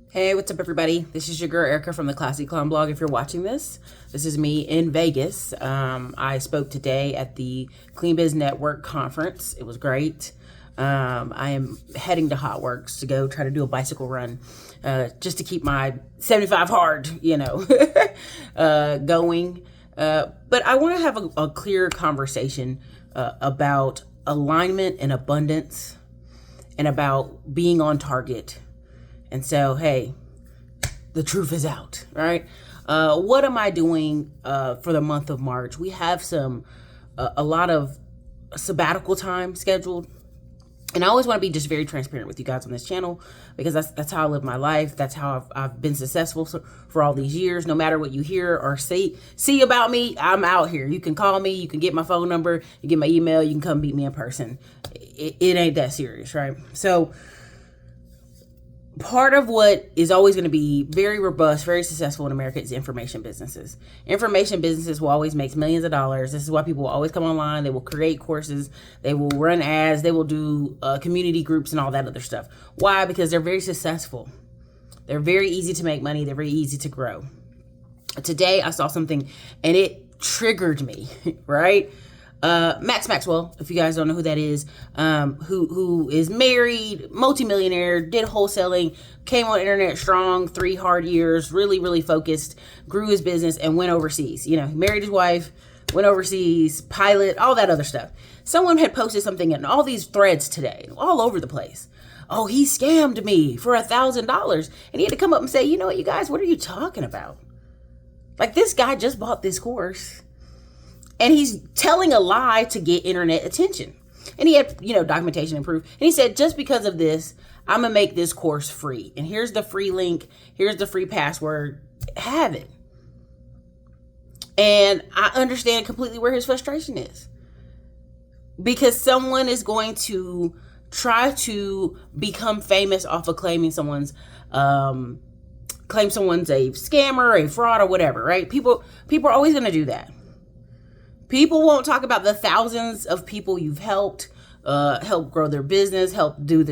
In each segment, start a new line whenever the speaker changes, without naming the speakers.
Hey, what's up, everybody? This is your girl Erica from the Classy Clown blog. If you're watching this is me in Vegas. I spoke today at the Clean Biz Network conference. It was great. I am heading to Hot Works to go try to do a bicycle run, just to keep my 75 hard, going. But I want to have a clear conversation about alignment and abundance, and about being on target. And so, hey, the truth is out, right? What am I doing for the month of March? We have a lot of sabbatical time scheduled. And I always want to be just very transparent with you guys on this channel, because that's how I live my life. That's how I've been successful for all these years. No matter what you hear or see about me, I'm out here. You can call me. You can get my phone number. You get my email. You can come meet me in person. It ain't that serious, right? So part of what is always going to be very robust, very successful in America is information businesses. Information businesses will always make millions of dollars. This is why people will always come online. They will create courses. They will run ads. They will do community groups and all that other stuff. Why? Because they're very successful. They're very easy to make money. They're very easy to grow. Today, I saw something and it triggered me, right? Max Maxwell, if you guys don't know who that is, who is married, multimillionaire, did wholesaling, came on internet strong, 3 hard years, really, really focused, grew his business and went overseas. He married his wife, went overseas, pilot, all that other stuff. Someone had posted something in all these threads today, all over the place. Oh, he scammed me for $1,000. And he had to come up and say, you know what, you guys, what are you talking about? Like, this guy just bought this course. And he's telling a lie to get internet attention. And he had, documentation and proof. And he said, just because of this, I'm going to make this course free. And here's the free link. Here's the free password. Have it. And I understand completely where his frustration is. Because someone is going to try to become famous off of claim someone's a scammer, a fraud, or whatever, right? People are always going to do that. People won't talk about the thousands of people you've helped grow their business,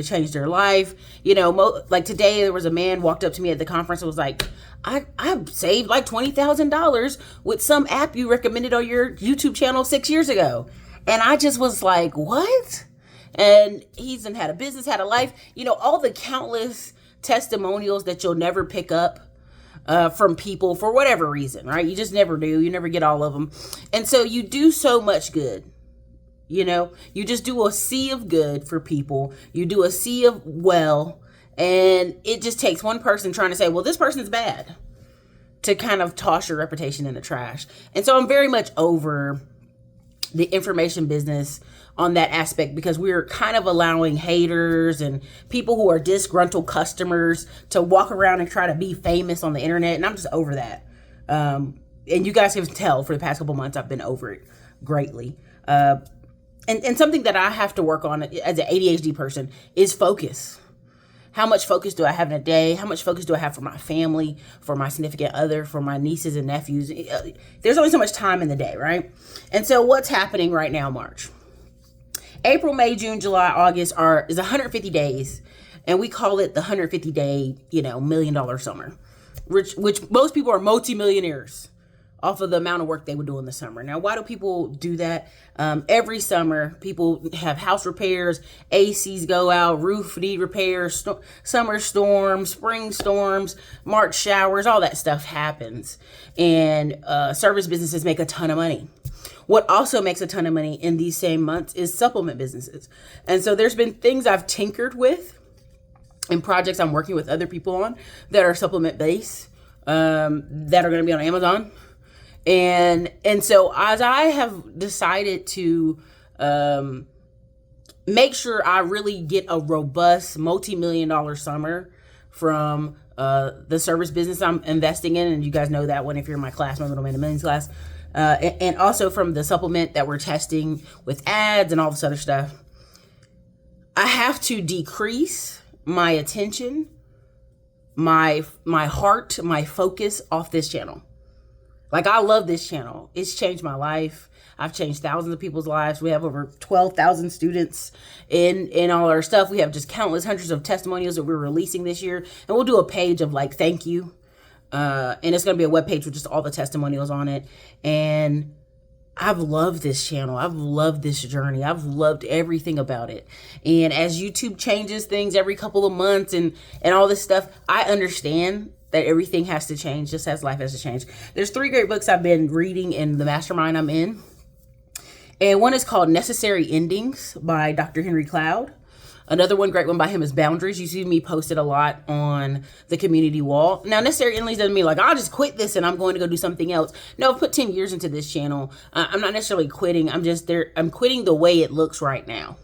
change their life. Like today, there was a man walked up to me at the conference and was like, I saved like $20,000 with some app you recommended on your YouTube channel 6 years ago. And I just was like, what? And he's had a business, had a life, all the countless testimonials that you'll never pick up from people for whatever reason, right? You just never do. You never get all of them. And so you do so much good. You just do a sea of good for people. You do a sea of well, and it just takes one person trying to say, well, this person's bad, to kind of toss your reputation in the trash. And so I'm very much over the information business on that aspect, because we're kind of allowing haters and people who are disgruntled customers to walk around and try to be famous on the internet. And I'm just over that. And you guys can tell for the past couple months, I've been over it greatly. And something that I have to work on as an ADHD person is focus. How much focus do I have in a day? How much focus do I have for my family, for my significant other, for my nieces and nephews? There's only so much time in the day, right? And so what's happening right now, March? April, May, June, July, August is 150 days. And we call it the 150-day, $1 million summer, which most people are multimillionaires off of the amount of work they would do in the summer. Now, why do people do that? Every summer, people have house repairs, ACs go out, roof need repairs, summer storms, spring storms, March showers, all that stuff happens. And service businesses make a ton of money. What also makes a ton of money in these same months is supplement businesses. And so there's been things I've tinkered with and projects I'm working with other people on that are supplement based, that are going to be on Amazon. And so as I have decided to make sure I really get a robust multi-million-dollar summer from the service business I'm investing in, and you guys know that one if you're in my class, my Middleman to Millions class, and also from the supplement that we're testing with ads and all this other stuff, I have to decrease my attention, my heart, my focus off this channel. Like, I love this channel. It's changed my life. I've changed thousands of people's lives. We have over 12,000 students in all our stuff. We have just countless hundreds of testimonials that we're releasing this year. And we'll do a page of like, thank you. And it's going to be a webpage with just all the testimonials on it. And I've loved this channel. I've loved this journey. I've loved everything about it. And as YouTube changes things every couple of months and all this stuff, I understand that everything has to change just as life has to change. There's 3 great books I've been reading in the mastermind I'm in. And one is called Necessary Endings by Dr. Henry Cloud. Another great one by him is Boundaries. You see me posted a lot on the community wall. Now, Necessary Endings doesn't mean like, I'll just quit this and I'm going to go do something else. No, I've put 10 years into this channel. I'm not necessarily quitting. I'm just there. I'm quitting the way it looks right now.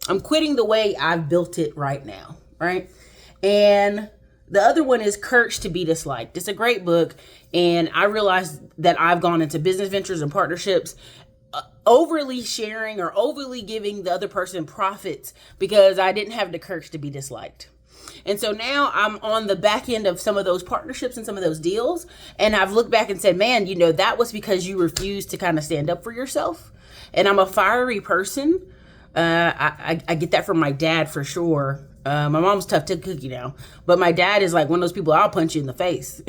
I'm quitting the way I've built it right now. Right. And the other one is Courage to be Disliked. It's a great book. And I realized that I've gone into business ventures and partnerships overly sharing or overly giving the other person profits because I didn't have the courage to be disliked. And so now I'm on the back end of some of those partnerships and some of those deals. And I've looked back and said, man, you know, that was because you refused to kind of stand up for yourself. And I'm a fiery person. I get that from my dad for sure. My mom's tough to cookie now, but my dad is like one of those people, I'll punch you in the face.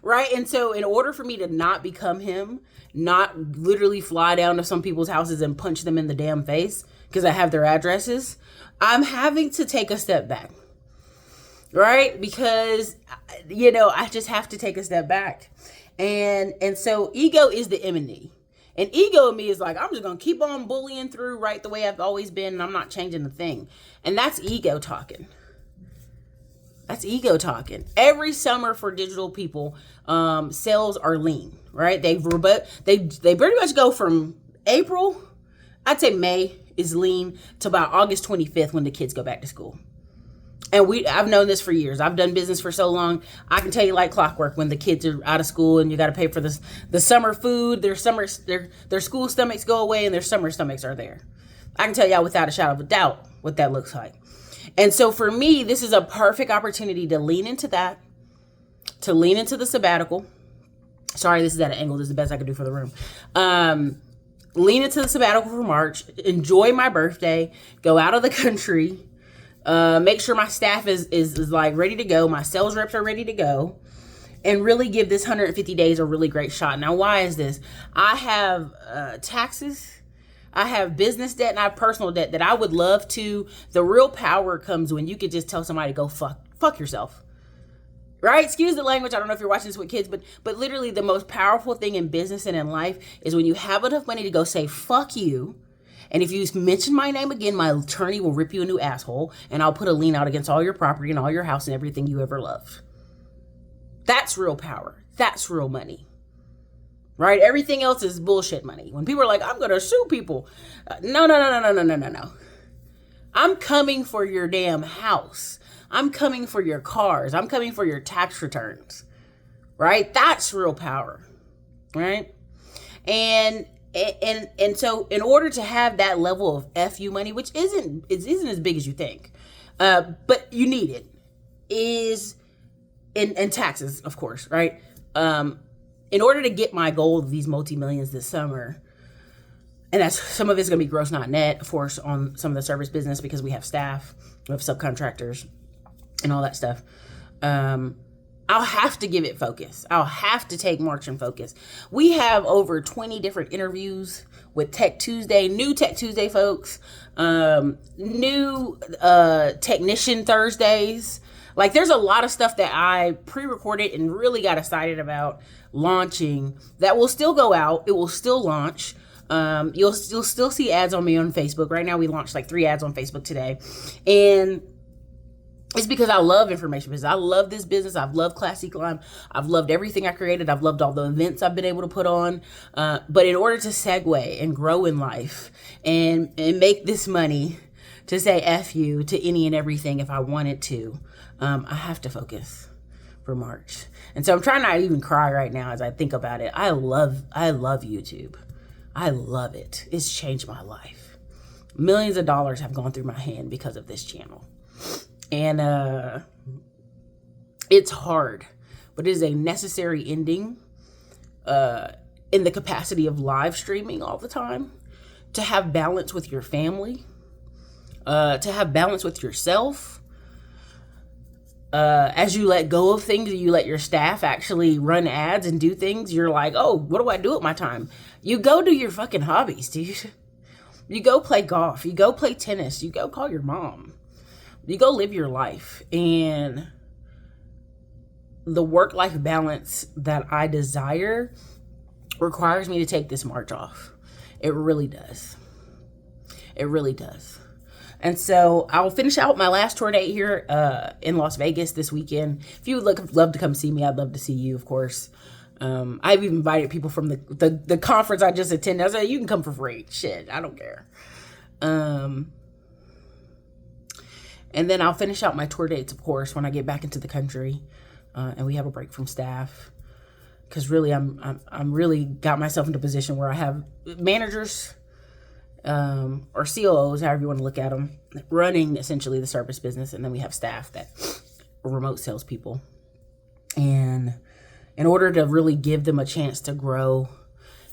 Right. And so in order for me to not become him, not literally fly down to some people's houses and punch them in the damn face because I have their addresses, I'm having to take a step back. Right. Because, you know, I just have to take a step back. And so ego is the enemy. And ego in me is like, I'm just going to keep on bullying through right the way I've always been. And I'm not changing a thing. And that's ego talking. That's ego talking. Every summer for digital people, sales are lean, right? They pretty much go from April, I'd say May is lean, to about August 25th when the kids go back to school. And I've known this for years. I've done business for so long. I can tell you like clockwork when the kids are out of school and you got to pay for the summer food. Their school stomachs go away and their summer stomachs are there. I can tell y'all without a shadow of a doubt what that looks like. And so for me, this is a perfect opportunity to lean into that, to lean into the sabbatical. Sorry, this is at an angle. This is the best I could do for the room. Lean into the sabbatical for March, enjoy my birthday, go out of the country, make sure my staff is like ready to go. My sales reps are ready to go, and really give this 150 days a really great shot. Now, why is this? I have taxes. I have business debt and I have personal debt that I would love to. The real power comes when you can just tell somebody to go fuck yourself. Right? Excuse the language. I don't know if you're watching this with kids, but literally the most powerful thing in business and in life is when you have enough money to go say, fuck you. And if you mention my name again, my attorney will rip you a new asshole and I'll put a lien out against all your property and all your house and everything you ever loved. That's real power. That's real money. Right? Everything else is bullshit money. When people are like, I'm going to sue people. No. I'm coming for your damn house. I'm coming for your cars. I'm coming for your tax returns. Right? That's real power. Right? And so in order to have that level of FU money, which isn't as big as you think, but you need it, is in taxes, of course, right? In order to get my goal of these multi-millions this summer, and that's some of it's going to be gross, not net, of course, on some of the service business because we have staff, we have subcontractors, and all that stuff. I'll have to give it focus. I'll have to take March and focus. We have over 20 different interviews with Tech Tuesday, new Tech Tuesday folks, new Technician Thursdays. Like, there's a lot of stuff that I pre-recorded and really got excited about launching that will still go out. It will still launch. You'll still see ads on me on Facebook. Right now, we launched like 3 ads on Facebook today. And it's because I love information business. I love this business. I've loved Classy Climb. I've loved everything I created. I've loved all the events I've been able to put on. But in order to segue and grow in life and make this money to say F you to any and everything if I wanted to, I have to focus for March. And so I'm trying not to even cry right now as I think about it. I love YouTube. I love it. It's changed my life. Millions of dollars have gone through my hand because of this channel. And it's hard, but it is a necessary ending. in the capacity of live streaming all the time, to have balance with your family, to have balance with yourself. As you let go of things, you let your staff actually run ads and do things, you're like, oh, what do I do with my time? You go do your fucking hobbies, dude. You go play golf. You go play tennis. You go call your mom. You go live your life. And the work-life balance that I desire requires me to take this March off. It really does. It really does. And so I'll finish out my last tour date here in Las Vegas this weekend. If you would love to come see me, I'd love to see you, of course. I've even invited people from the conference I just attended. I said, you can come for free. Shit, I don't care. And then I'll finish out my tour dates, of course, when I get back into the country and we have a break from staff. Because really, I'm really got myself into a position where I have managers or COOs, however you want to look at them, running essentially the service business, and then we have staff that are remote salespeople. And in order to really give them a chance to grow,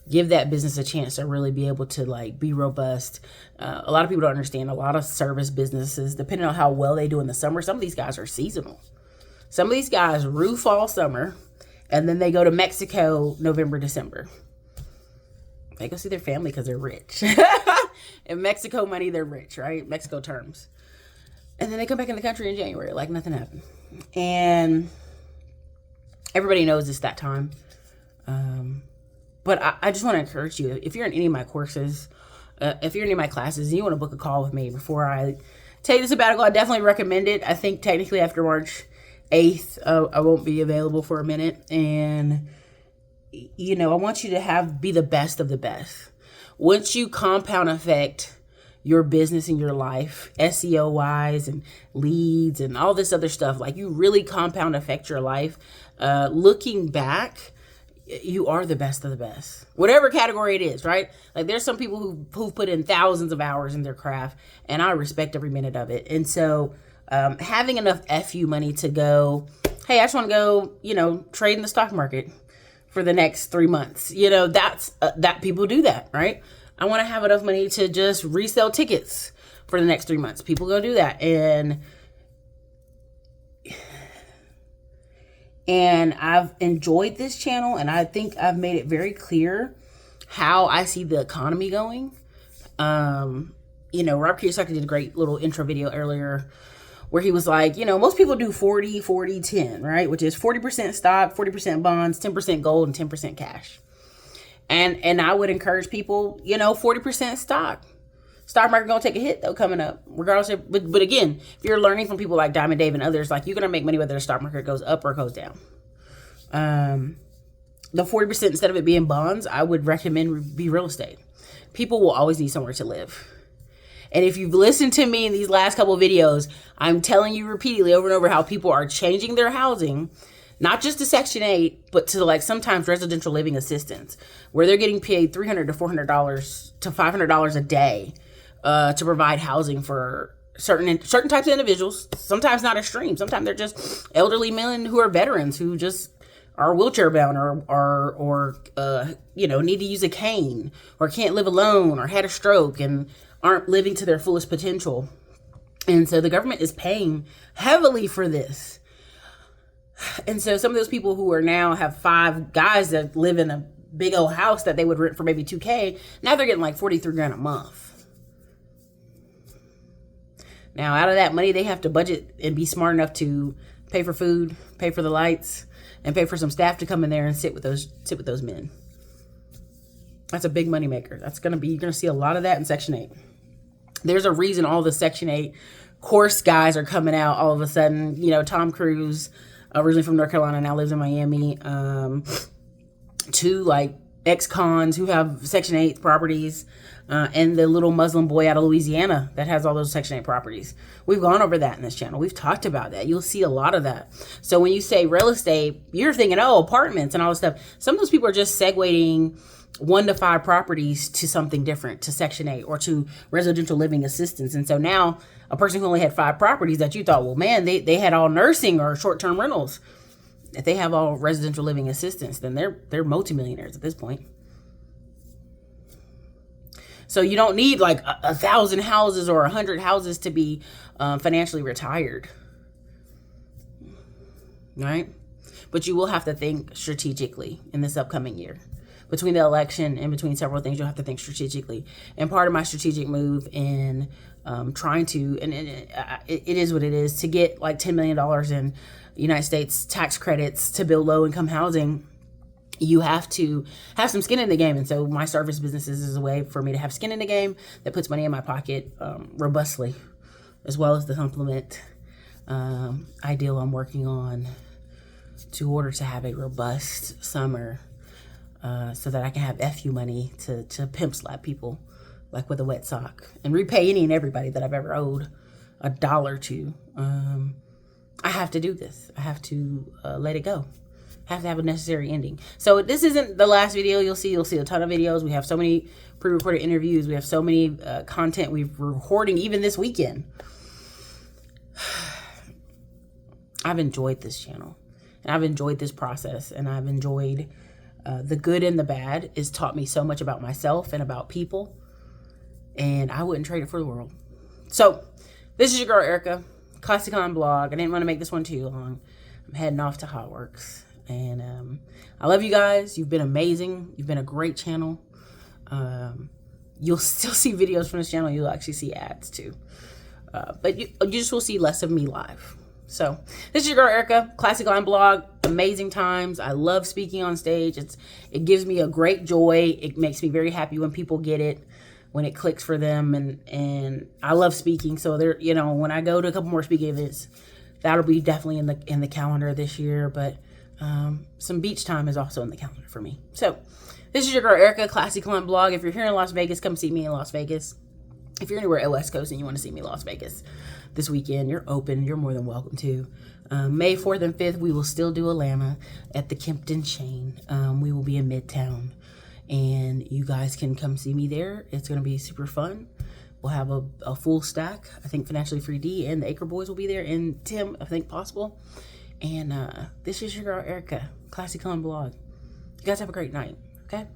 give that business a chance to really be able to like be robust. A lot of people don't understand. A lot of service businesses, depending on how well they do in the summer, some of these guys are seasonal. Some of these guys roof all summer, and then they go to Mexico November, December. They go see their family because they're rich. In Mexico money, they're rich, right? Mexico terms. And then they come back in the country in January like nothing happened. And everybody knows it's that time. But I just want to encourage you, if you're in any of my courses, if you're in any of my classes, and you want to book a call with me before I take the sabbatical, I definitely recommend it. I think technically after March 8th, I won't be available for a minute. And, you know, I want you to be the best of the best. Once you compound effect your business and your life, SEO wise and leads and all this other stuff, like you really compound affect your life, looking back, you are the best of the best, whatever category it is, right? Like there's some people who've put in thousands of hours in their craft, and I respect every minute of it. And so having enough FU money to go, hey, I just want to go, you know, trade in the stock market for the next 3 months. You know, that's that people do that, right? I want to have enough money to just resell tickets for the next 3 months. People go do that. And I've enjoyed this channel, and I think I've made it very clear how I see the economy going. You know, Rob Kiyosaki did a great little intro video earlier where he was like, you know, most people do 40, 40, 10, right? Which is 40% stock, 40% bonds, 10% gold, and 10% cash. And I would encourage people, you know, 40% stock. Stock market gonna take a hit though coming up, regardless of, but again, if you're learning from people like Diamond Dave and others, like you're gonna make money whether the stock market goes up or goes down. The 40%, instead of it being bonds, I would recommend be real estate. People will always need somewhere to live. And if you've listened to me in these last couple of videos, I'm telling you repeatedly over and over how people are changing their housing, not just to Section 8, but to like sometimes residential living assistance, where they're getting paid $300 to $400 to $500 a day to provide housing for certain types of individuals. Sometimes not extreme. Sometimes they're just elderly men who are veterans who just are wheelchair bound or you know, need to use a cane or can't live alone or had a stroke and aren't living to their fullest potential. And so the government is paying heavily for this. And so some of those people who are now have 5 guys that live in a big old house that they would rent for maybe $2,000, now they're getting like $43,000 a month. Now out of that money, they have to budget and be smart enough to pay for food, pay for the lights, and pay for some staff to come in there and sit with those men. That's a big money maker. You're gonna see a lot of that in Section 8. There's a reason all the Section 8 course guys are coming out all of a sudden. You know, Tom Cruise, originally from North Carolina, now lives in Miami. 2 like ex-cons who have Section 8 properties, and the little Muslim boy out of Louisiana that has all those Section 8 properties. We've gone over that in this channel. We've talked about that. You'll see a lot of that. So when you say real estate, you're thinking, oh, apartments and all this stuff. Some of those people are just segueing 1 to 5 properties to something different, to Section 8 or to residential living assistance. And so now a person who only had 5 properties that you thought, well, man, they had all nursing or short-term rentals. If they have all residential living assistance, then they're multimillionaires at this point. So you don't need like 1,000 houses or 100 houses to be financially retired, right? But you will have to think strategically in this upcoming year. Between the election and between several things, you'll have to think strategically. And part of my strategic move in trying to, and it is what it is, to get like $10 million in United States tax credits to build low-income housing, you have to have some skin in the game. And so my service businesses is a way for me to have skin in the game that puts money in my pocket robustly, as well as the supplement ideal I'm working on to order to have a robust summer so that I can have FU money to pimp slap people like with a wet sock and repay any and everybody that I've ever owed $1 to. I have to do this. I have to let it go. I have to have a necessary ending. So this isn't the last video you'll see. You'll see a ton of videos. We have so many pre-recorded interviews. We have so many content we're recording even this weekend. I've enjoyed this channel. And I've enjoyed this process. And I've enjoyed the good and the bad. It's taught me so much about myself and about people. And I wouldn't trade it for the world. So this is your girl, Erica. Classicon blog. I didn't want to make this one too long. I'm heading off to Hot Works. And I love you guys. You've been amazing. You've been a great channel. You'll still see videos from this channel. You'll actually see ads too. But you just will see less of me live. So this is your girl, Erica. Classicon blog. Amazing times. I love speaking on stage. It gives me a great joy. It makes me very happy when people get it, when it clicks for them. And I love speaking. So there, when I go to a couple more speaking events, that'll be definitely in the calendar this year. But some beach time is also in the calendar for me. So this is your girl, Erica, Classicon blog. If you're here in Las Vegas, come see me in Las Vegas. If you're anywhere at West Coast and you want to see me in Las Vegas this weekend, you're open. You're more than welcome to. May 4th and 5th, we will still do Atlanta at the Kempton Chain. We will be in Midtown. And you guys can come see me there. It's going to be super fun. We'll have a full stack. I think Financially Free D and the Acre Boys will be there. And Tim, I think possible. And this is your girl, Erica, Classicon blog. You guys have a great night, okay?